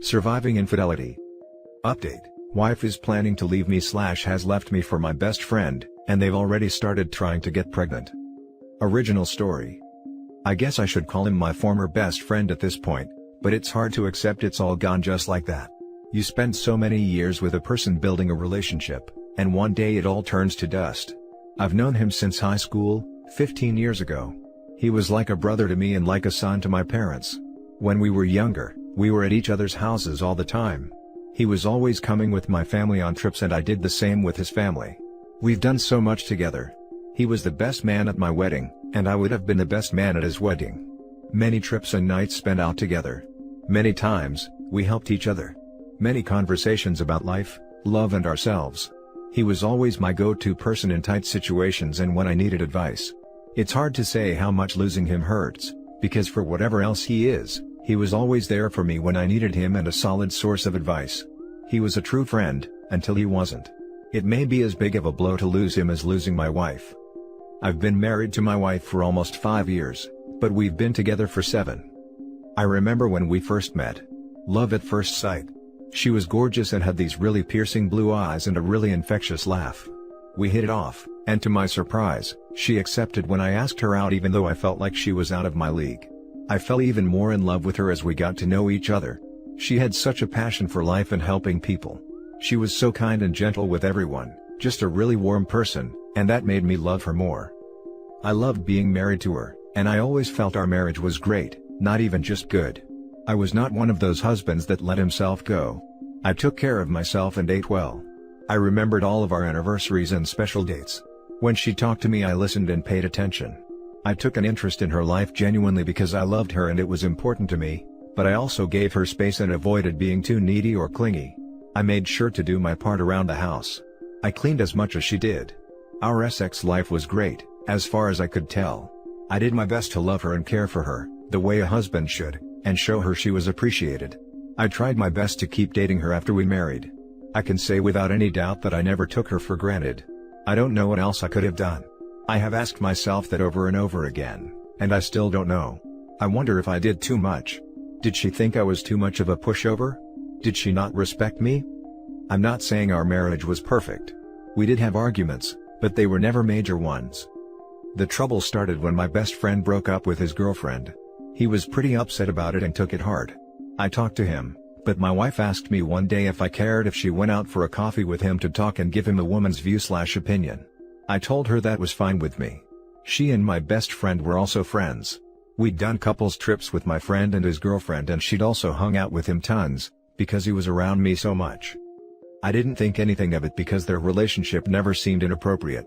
Surviving infidelity. Update. Wife is planning to leave me/has left me for my best friend, and they've already started trying to get pregnant. Original story. I guess I should call him my former best friend at this point, but it's hard to accept it's all gone just like that. You spend so many years with a person building a relationship, and one day it all turns to dust. I've known him since high school, 15 years ago. He was like a brother to me and like a son to my parents. When we were younger, we were at each other's houses all the time. He was always coming with my family on trips and I did the same with his family. We've done so much together. He was the best man at my wedding, and I would have been the best man at his wedding. Many trips and nights spent out together. Many times, we helped each other. Many conversations about life, love and ourselves. He was always my go-to person in tight situations and when I needed advice. It's hard to say how much losing him hurts, because for whatever else he is, he was always there for me when I needed him and a solid source of advice. He was a true friend, until he wasn't. It may be as big of a blow to lose him as losing my wife. I've been married to my wife for almost 5 years, but we've been together for 7. I remember when we first met. Love at first sight. She was gorgeous and had these really piercing blue eyes and a really infectious laugh. We hit it off, and to my surprise, she accepted when I asked her out even though I felt like she was out of my league. I fell even more in love with her as we got to know each other. She had such a passion for life and helping people. She was so kind and gentle with everyone, just a really warm person, and that made me love her more. I loved being married to her, and I always felt our marriage was great, not even just good. I was not one of those husbands that let himself go. I took care of myself and ate well. I remembered all of our anniversaries and special dates. When she talked to me I listened and paid attention. I took an interest in her life genuinely because I loved her and it was important to me, but I also gave her space and avoided being too needy or clingy. I made sure to do my part around the house. I cleaned as much as she did. Our sex life was great, as far as I could tell. I did my best to love her and care for her, the way a husband should, and show her she was appreciated. I tried my best to keep dating her after we married. I can say without any doubt that I never took her for granted. I don't know what else I could have done. I have asked myself that over and over again, and I still don't know. I wonder if I did too much. Did she think I was too much of a pushover? Did she not respect me? I'm not saying our marriage was perfect. We did have arguments, but they were never major ones. The trouble started when my best friend broke up with his girlfriend. He was pretty upset about it and took it hard. I talked to him, but my wife asked me one day if I cared if she went out for a coffee with him to talk and give him a woman's view/opinion. I told her that was fine with me. She and my best friend were also friends. We'd done couples trips with my friend and his girlfriend and she'd also hung out with him tons, because he was around me so much. I didn't think anything of it because their relationship never seemed inappropriate.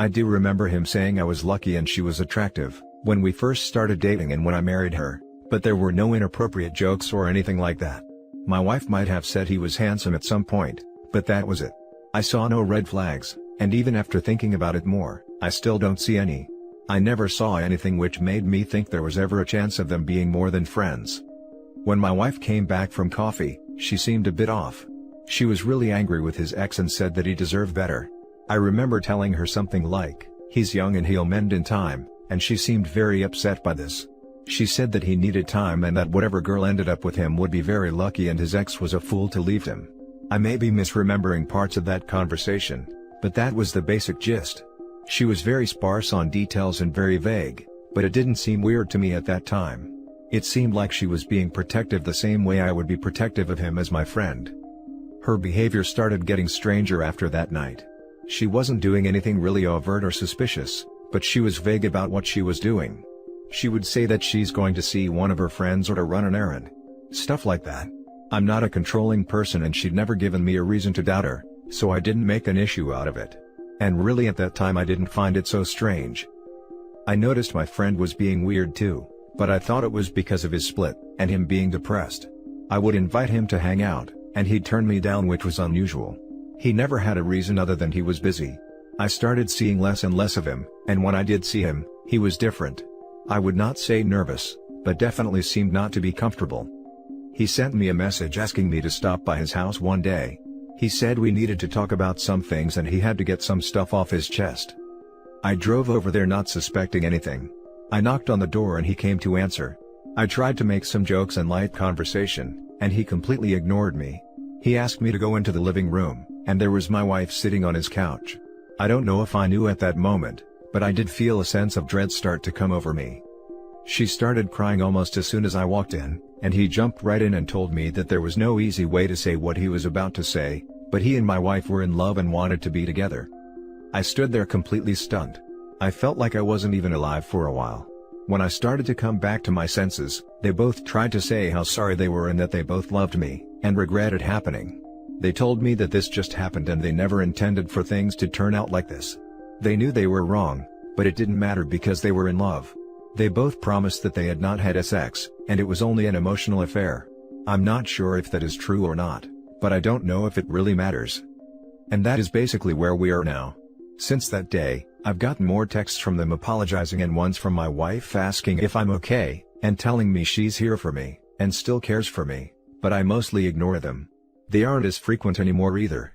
I do remember him saying I was lucky and she was attractive, when we first started dating and when I married her, but there were no inappropriate jokes or anything like that. My wife might have said he was handsome at some point, but that was it. I saw no red flags, and even after thinking about it more, I still don't see any. I never saw anything which made me think there was ever a chance of them being more than friends. When my wife came back from coffee, she seemed a bit off. She was really angry with his ex and said that he deserved better. I remember telling her something like, "He's young and he'll mend in time," and she seemed very upset by this. She said that he needed time and that whatever girl ended up with him would be very lucky and his ex was a fool to leave him. I may be misremembering parts of that conversation, but that was the basic gist. She was very sparse on details and very vague, but it didn't seem weird to me at that time. It seemed like she was being protective the same way I would be protective of him as my friend. Her behavior started getting stranger after that night. She wasn't doing anything really overt or suspicious, but she was vague about what she was doing. She would say that she's going to see one of her friends or to run an errand. Stuff like that. I'm not a controlling person and she'd never given me a reason to doubt her, so I didn't make an issue out of it. And really at that time I didn't find it so strange. I noticed my friend was being weird too, but I thought it was because of his split, and him being depressed. I would invite him to hang out, and he'd turn me down, which was unusual. He never had a reason other than he was busy. I started seeing less and less of him, and when I did see him, he was different. I would not say nervous, but definitely seemed not to be comfortable. He sent me a message asking me to stop by his house one day. He said we needed to talk about some things and he had to get some stuff off his chest. I drove over there not suspecting anything. I knocked on the door and he came to answer. I tried to make some jokes and light conversation, and he completely ignored me. He asked me to go into the living room, and there was my wife sitting on his couch. I don't know if I knew at that moment, but I did feel a sense of dread start to come over me. She started crying almost as soon as I walked in, and he jumped right in and told me that there was no easy way to say what he was about to say, but he and my wife were in love and wanted to be together. I stood there completely stunned. I felt like I wasn't even alive for a while. When I started to come back to my senses, they both tried to say how sorry they were and that they both loved me, and regretted happening. They told me that this just happened and they never intended for things to turn out like this. They knew they were wrong, but it didn't matter because they were in love. They both promised that they had not had sex, and it was only an emotional affair. I'm not sure if that is true or not, but I don't know if it really matters. And that is basically where we are now. Since that day, I've gotten more texts from them apologizing and ones from my wife asking if I'm okay, and telling me she's here for me, and still cares for me, but I mostly ignore them. They aren't as frequent anymore either.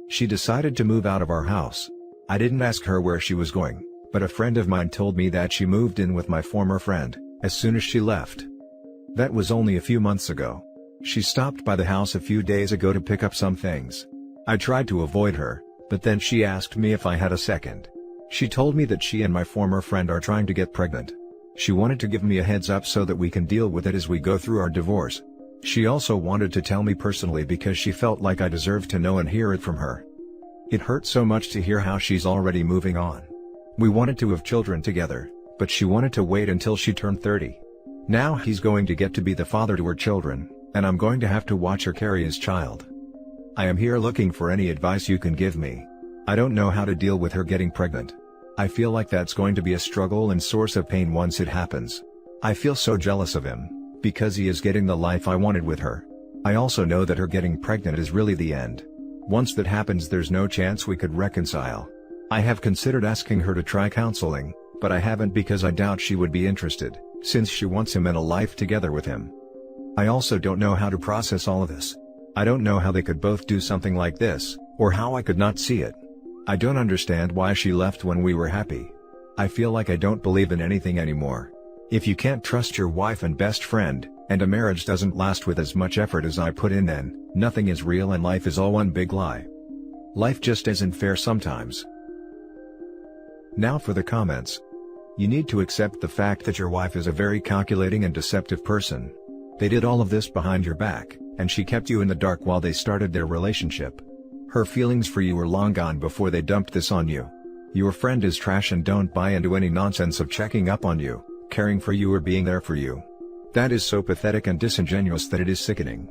She decided to move out of our house. I didn't ask her where she was going, but a friend of mine told me that she moved in with my former friend, as soon as she left. That was only a few months ago. She stopped by the house a few days ago to pick up some things. I tried to avoid her, but then she asked me if I had a second. She told me that she and my former friend are trying to get pregnant. She wanted to give me a heads up so that we can deal with it as we go through our divorce. She also wanted to tell me personally because she felt like I deserved to know and hear it from her. It hurt so much to hear how she's already moving on. We wanted to have children together, but she wanted to wait until she turned 30. Now he's going to get to be the father to her children, and I'm going to have to watch her carry his child. I am here looking for any advice you can give me. I don't know how to deal with her getting pregnant. I feel like that's going to be a struggle and source of pain once it happens. I feel so jealous of him, because he is getting the life I wanted with her. I also know that her getting pregnant is really the end. Once that happens, there's no chance we could reconcile. I have considered asking her to try counseling, but I haven't because I doubt she would be interested, since she wants him and a life together with him. I also don't know how to process all of this. I don't know how they could both do something like this, or how I could not see it. I don't understand why she left when we were happy. I feel like I don't believe in anything anymore. If you can't trust your wife and best friend, and a marriage doesn't last with as much effort as I put in, then nothing is real and life is all one big lie. Life just isn't fair sometimes. Now for the comments. You need to accept the fact that your wife is a very calculating and deceptive person. They did all of this behind your back, and she kept you in the dark while they started their relationship. Her feelings for you were long gone before they dumped this on you. Your friend is trash and don't buy into any nonsense of checking up on you, caring for you or being there for you. That is so pathetic and disingenuous that it is sickening.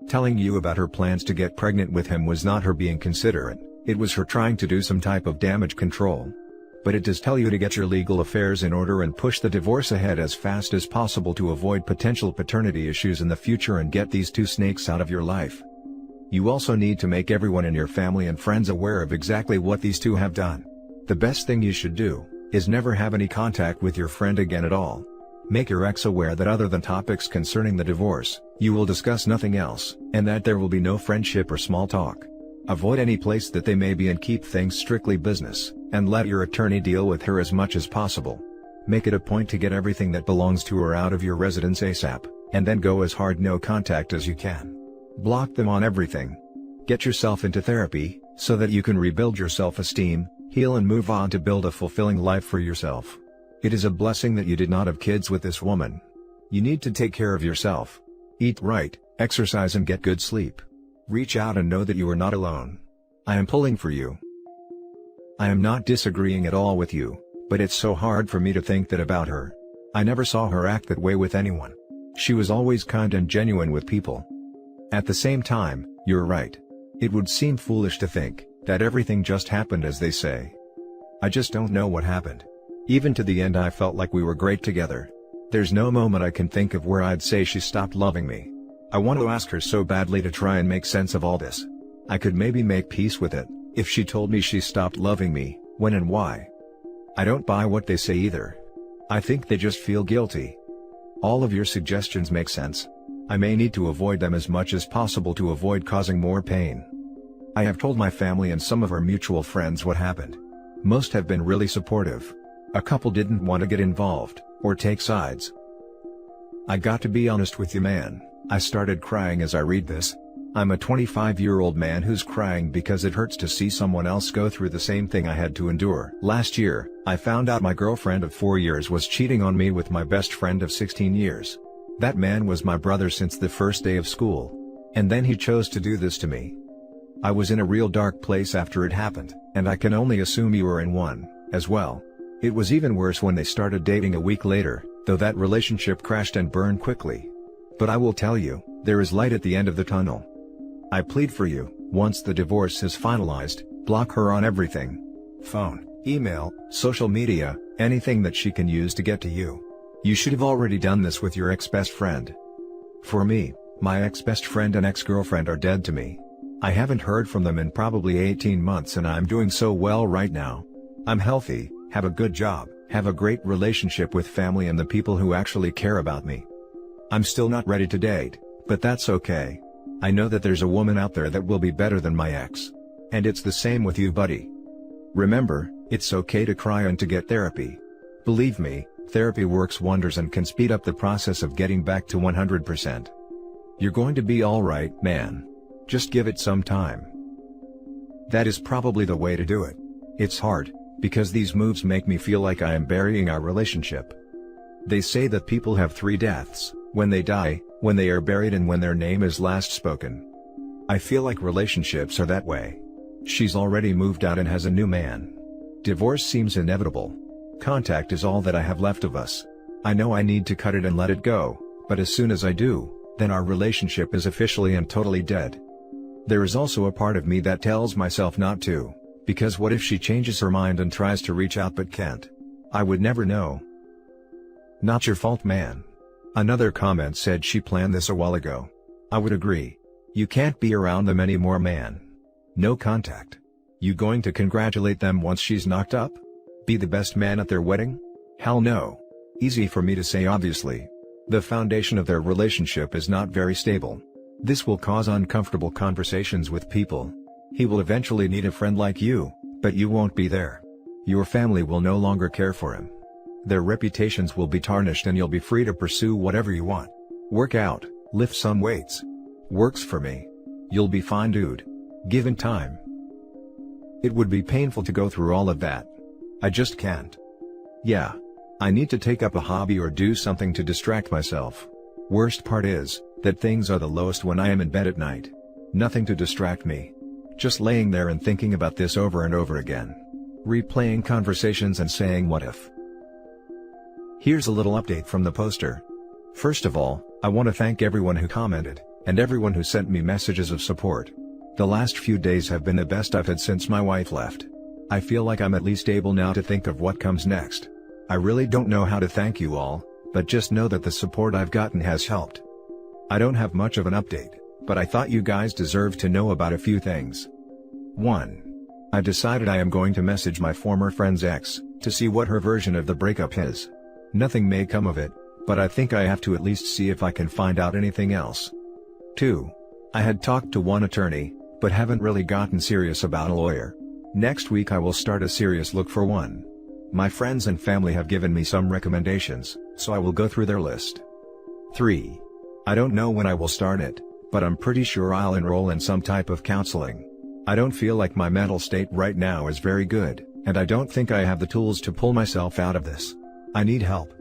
Telling you about her plans to get pregnant with him was not her being considerate, it was her trying to do some type of damage control. But it does tell you to get your legal affairs in order and push the divorce ahead as fast as possible to avoid potential paternity issues in the future and get these two snakes out of your life. You also need to make everyone in your family and friends aware of exactly what these two have done. The best thing you should do is never have any contact with your friend again at all. Make your ex aware that other than topics concerning the divorce, you will discuss nothing else, and that there will be no friendship or small talk. Avoid any place that they may be and keep things strictly business, and let your attorney deal with her as much as possible. Make it a point to get everything that belongs to her out of your residence ASAP, and then go as hard no contact as you can. Block them on everything. Get yourself into therapy, so that you can rebuild your self-esteem, heal and move on to build a fulfilling life for yourself. It is a blessing that you did not have kids with this woman. You need to take care of yourself. Eat right, exercise and get good sleep. Reach out and know that you are not alone. I am pulling for you. I am not disagreeing at all with you, but it's so hard for me to think that about her. I never saw her act that way with anyone. She was always kind and genuine with people. At the same time, you're right. It would seem foolish to think that everything just happened as they say. I just don't know what happened. Even to the end I felt like we were great together. There's no moment I can think of where I'd say she stopped loving me. I want to ask her so badly to try and make sense of all this. I could maybe make peace with it, if she told me she stopped loving me, when and why. I don't buy what they say either. I think they just feel guilty. All of your suggestions make sense. I may need to avoid them as much as possible to avoid causing more pain. I have told my family and some of our mutual friends what happened. Most have been really supportive. A couple didn't want to get involved, or take sides. I got to be honest with you, man. I started crying as I read this. I'm a 25-year-old man who's crying because it hurts to see someone else go through the same thing I had to endure. Last year, I found out my girlfriend of 4 years was cheating on me with my best friend of 16 years. That man was my brother since the first day of school. And then he chose to do this to me. I was in a real dark place after it happened, and I can only assume you were in one, as well. It was even worse when they started dating a week later, though that relationship crashed and burned quickly. But I will tell you, there is light at the end of the tunnel. I plead for you, once the divorce is finalized, block her on everything. Phone, email, social media, anything that she can use to get to you. You should have already done this with your ex-best friend. For me, my ex-best friend and ex-girlfriend are dead to me. I haven't heard from them in probably 18 months and I'm doing so well right now. I'm healthy, have a good job, have a great relationship with family and the people who actually care about me. I'm still not ready to date, but that's okay. I know that there's a woman out there that will be better than my ex. And it's the same with you, buddy. Remember, it's okay to cry and to get therapy. Believe me, therapy works wonders and can speed up the process of getting back to 100%. You're going to be alright, man. Just give it some time. That is probably the way to do it. It's hard, because these moves make me feel like I am burying our relationship. They say that people have 3 deaths: when they die, when they are buried, and when their name is last spoken. I feel like relationships are that way. She's already moved out and has a new man. Divorce seems inevitable. Contact is all that I have left of us. I know I need to cut it and let it go, but as soon as I do, then our relationship is officially and totally dead. There is also a part of me that tells myself not to, because what if she changes her mind and tries to reach out but can't? I would never know. Not your fault, man. Another comment said she planned this a while ago. I would agree. You can't be around them anymore, man. No contact. You going to congratulate them once she's knocked up? Be the best man at their wedding? Hell no. Easy for me to say, obviously. The foundation of their relationship is not very stable. This will cause uncomfortable conversations with people. He will eventually need a friend like you, but you won't be there. Your family will no longer care for him. Their reputations will be tarnished and you'll be free to pursue whatever you want. Work out, lift some weights. Works for me. You'll be fine, dude. Given time. It would be painful to go through all of that. I just can't. Yeah. I need to take up a hobby or do something to distract myself. Worst part is, that things are the lowest when I am in bed at night. Nothing to distract me. Just laying there and thinking about this over and over again. Replaying conversations and saying what if. Here's a little update from the poster. First of all, I want to thank everyone who commented, and everyone who sent me messages of support. The last few days have been the best I've had since my wife left. I feel like I'm at least able now to think of what comes next. I really don't know how to thank you all, but just know that the support I've gotten has helped. I don't have much of an update, but I thought you guys deserved to know about a few things. 1. I decided I am going to message my former friend's ex, to see what her version of the breakup is. Nothing may come of it, but I think I have to at least see if I can find out anything else. 2. I had talked to one attorney, but haven't really gotten serious about a lawyer. Next week I will start a serious look for one. My friends and family have given me some recommendations, so I will go through their list. 3. I don't know when I will start it, but I'm pretty sure I'll enroll in some type of counseling. I don't feel like my mental state right now is very good, and I don't think I have the tools to pull myself out of this. I need help.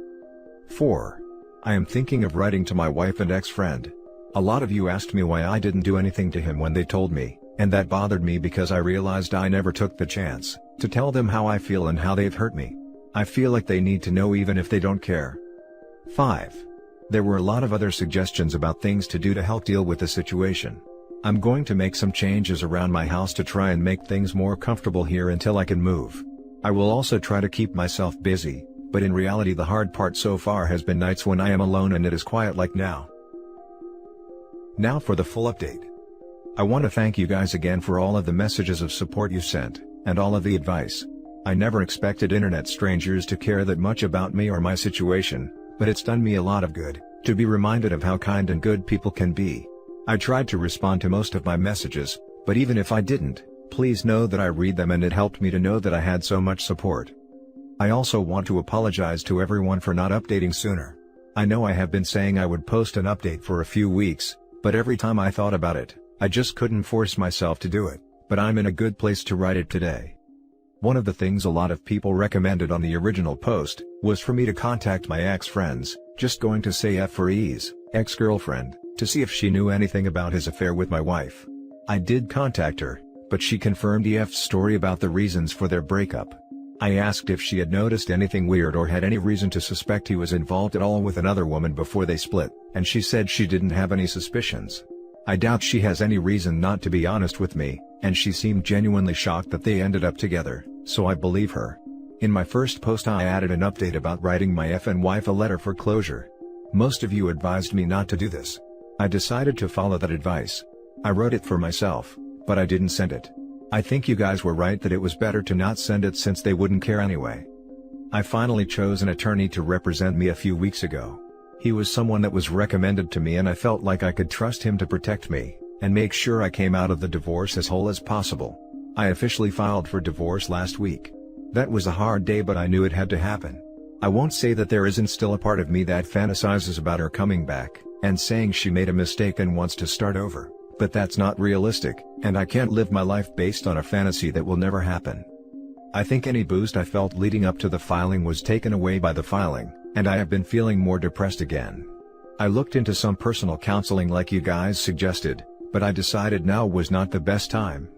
4. I am thinking of writing to my wife and ex-friend. A lot of you asked me why I didn't do anything to him when they told me, and that bothered me because I realized I never took the chance to tell them how I feel and how they've hurt me. I feel like they need to know even if they don't care. 5. There were a lot of other suggestions about things to do to help deal with the situation. I'm going to make some changes around my house to try and make things more comfortable here until I can move. I will also try to keep myself busy, but in reality the hard part so far has been nights when I am alone and it is quiet like now. Now for the full update. I want to thank you guys again for all of the messages of support you sent, and all of the advice. I never expected internet strangers to care that much about me or my situation, but it's done me a lot of good, to be reminded of how kind and good people can be. I tried to respond to most of my messages, but even if I didn't, please know that I read them and it helped me to know that I had so much support. I also want to apologize to everyone for not updating sooner. I know I have been saying I would post an update for a few weeks, but every time I thought about it, I just couldn't force myself to do it, but I'm in a good place to write it today. One of the things a lot of people recommended on the original post, was for me to contact my ex-friends, just going to say F for ease, ex-girlfriend, to see if she knew anything about his affair with my wife. I did contact her, but she confirmed EF's story about the reasons for their breakup. I asked if she had noticed anything weird or had any reason to suspect he was involved at all with another woman before they split, and she said she didn't have any suspicions. I doubt she has any reason not to be honest with me, and she seemed genuinely shocked that they ended up together, so I believe her. In my first post I added an update about writing my effing wife a letter for closure. Most of you advised me not to do this. I decided to follow that advice. I wrote it for myself, but I didn't send it. I think you guys were right that it was better to not send it since they wouldn't care anyway. I finally chose an attorney to represent me a few weeks ago. He was someone that was recommended to me and I felt like I could trust him to protect me, and make sure I came out of the divorce as whole as possible. I officially filed for divorce last week. That was a hard day, but I knew it had to happen. I won't say that there isn't still a part of me that fantasizes about her coming back, and saying she made a mistake and wants to start over. But that's not realistic, and I can't live my life based on a fantasy that will never happen. I think any boost I felt leading up to the filing was taken away by the filing, and I have been feeling more depressed again. I looked into some personal counseling like you guys suggested, but I decided now was not the best time.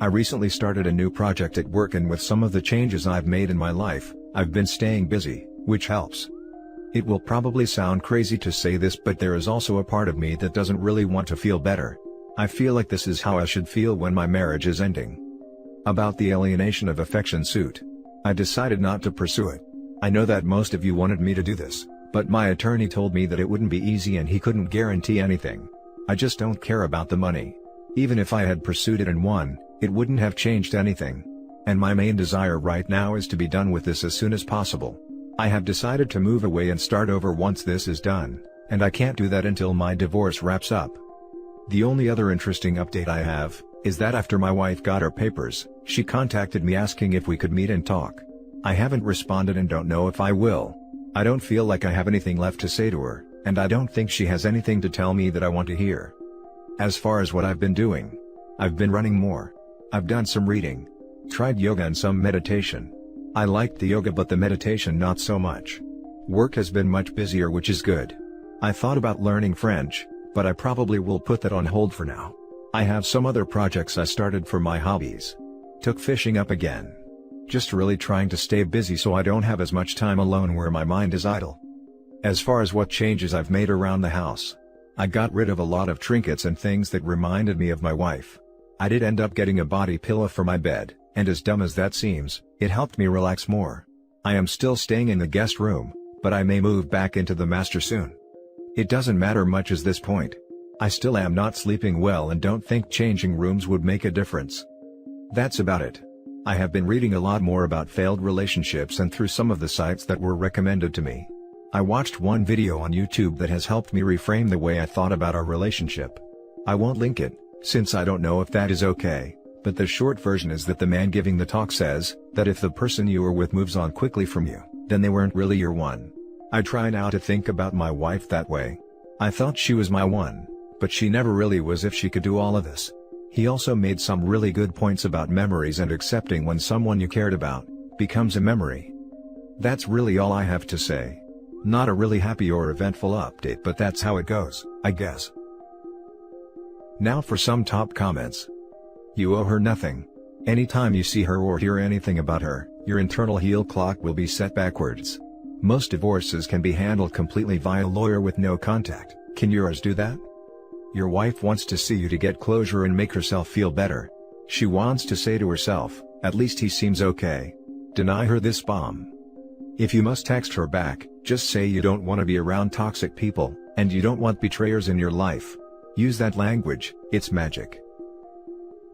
I recently started a new project at work, and with some of the changes I've made in my life, I've been staying busy, which helps. It will probably sound crazy to say this, but there is also a part of me that doesn't really want to feel better. I feel like this is how I should feel when my marriage is ending. About the alienation of affection suit. I decided not to pursue it. I know that most of you wanted me to do this, but my attorney told me that it wouldn't be easy and he couldn't guarantee anything. I just don't care about the money. Even if I had pursued it and won, it wouldn't have changed anything. And my main desire right now is to be done with this as soon as possible. I have decided to move away and start over once this is done, and I can't do that until my divorce wraps up. The only other interesting update I have, is that after my wife got her papers, she contacted me asking if we could meet and talk. I haven't responded and don't know if I will. I don't feel like I have anything left to say to her, and I don't think she has anything to tell me that I want to hear. As far as what I've been doing, I've been running more. I've done some reading. Tried yoga and some meditation. I liked the yoga but the meditation not so much. Work has been much busier, which is good. I thought about learning French, but I probably will put that on hold for now. I have some other projects I started for my hobbies. Took fishing up again. Just really trying to stay busy so I don't have as much time alone where my mind is idle. As far as what changes I've made around the house, I got rid of a lot of trinkets and things that reminded me of my wife. I did end up getting a body pillow for my bed, and as dumb as that seems, it helped me relax more. I am still staying in the guest room, but I may move back into the master soon. It doesn't matter much at this point. I still am not sleeping well and don't think changing rooms would make a difference. That's about it. I have been reading a lot more about failed relationships and through some of the sites that were recommended to me. I watched one video on YouTube that has helped me reframe the way I thought about our relationship. I won't link it, since I don't know if that is okay, but the short version is that the man giving the talk says, that if the person you were with moves on quickly from you, then they weren't really your one. I try now to think about my wife that way. I thought she was my one, but she never really was if she could do all of this. He also made some really good points about memories and accepting when someone you cared about becomes a memory. That's really all I have to say. Not a really happy or eventful update, but that's how it goes, I guess. Now for some top comments. You owe her nothing. Anytime you see her or hear anything about her, your internal heel clock will be set backwards. Most divorces can be handled completely via lawyer with no contact. Can yours do that? Your wife wants to see you to get closure and make herself feel better. She wants to say to herself, at least he seems okay. Deny her this bomb. If you must text her back, just say you don't want to be around toxic people, and you don't want betrayers in your life. Use that language, it's magic.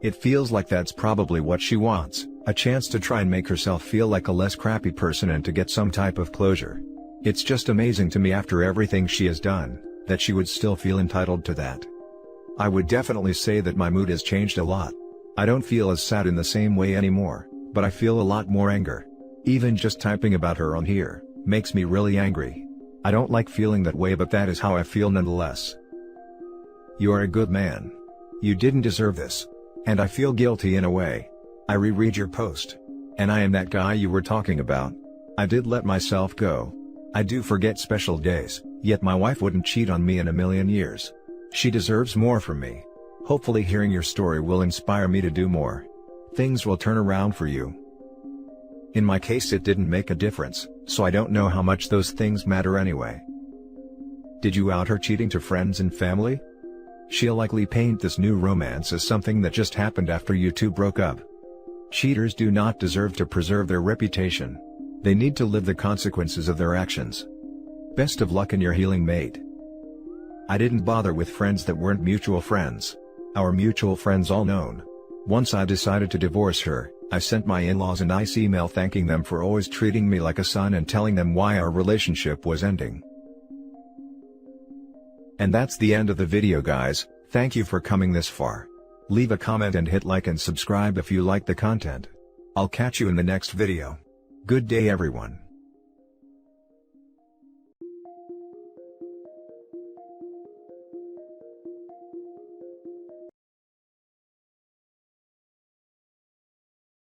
It feels like that's probably what she wants, a chance to try and make herself feel like a less crappy person and to get some type of closure. It's just amazing to me after everything she has done, that she would still feel entitled to that. I would definitely say that my mood has changed a lot. I don't feel as sad in the same way anymore, but I feel a lot more anger. Even just typing about her on here, makes me really angry. I don't like feeling that way, but that is how I feel nonetheless. You are a good man. You didn't deserve this. And I feel guilty in a way. I reread your post. And I am that guy you were talking about. I did let myself go. I do forget special days, yet my wife wouldn't cheat on me in a million years. She deserves more from me. Hopefully hearing your story will inspire me to do more. Things will turn around for you. In my case it didn't make a difference, so I don't know how much those things matter anyway. Did you out her cheating to friends and family? She'll likely paint this new romance as something that just happened after you two broke up. Cheaters do not deserve to preserve their reputation. They need to live the consequences of their actions. Best of luck in your healing, mate. I didn't bother with friends that weren't mutual friends. Our mutual friends all known. Once I decided to divorce her, I sent my in-laws a nice email thanking them for always treating me like a son and telling them why our relationship was ending. And that's the end of the video, guys. Thank you for coming this far. Leave a comment and hit like and subscribe if you like the content. I'll catch you in the next video. Good day everyone.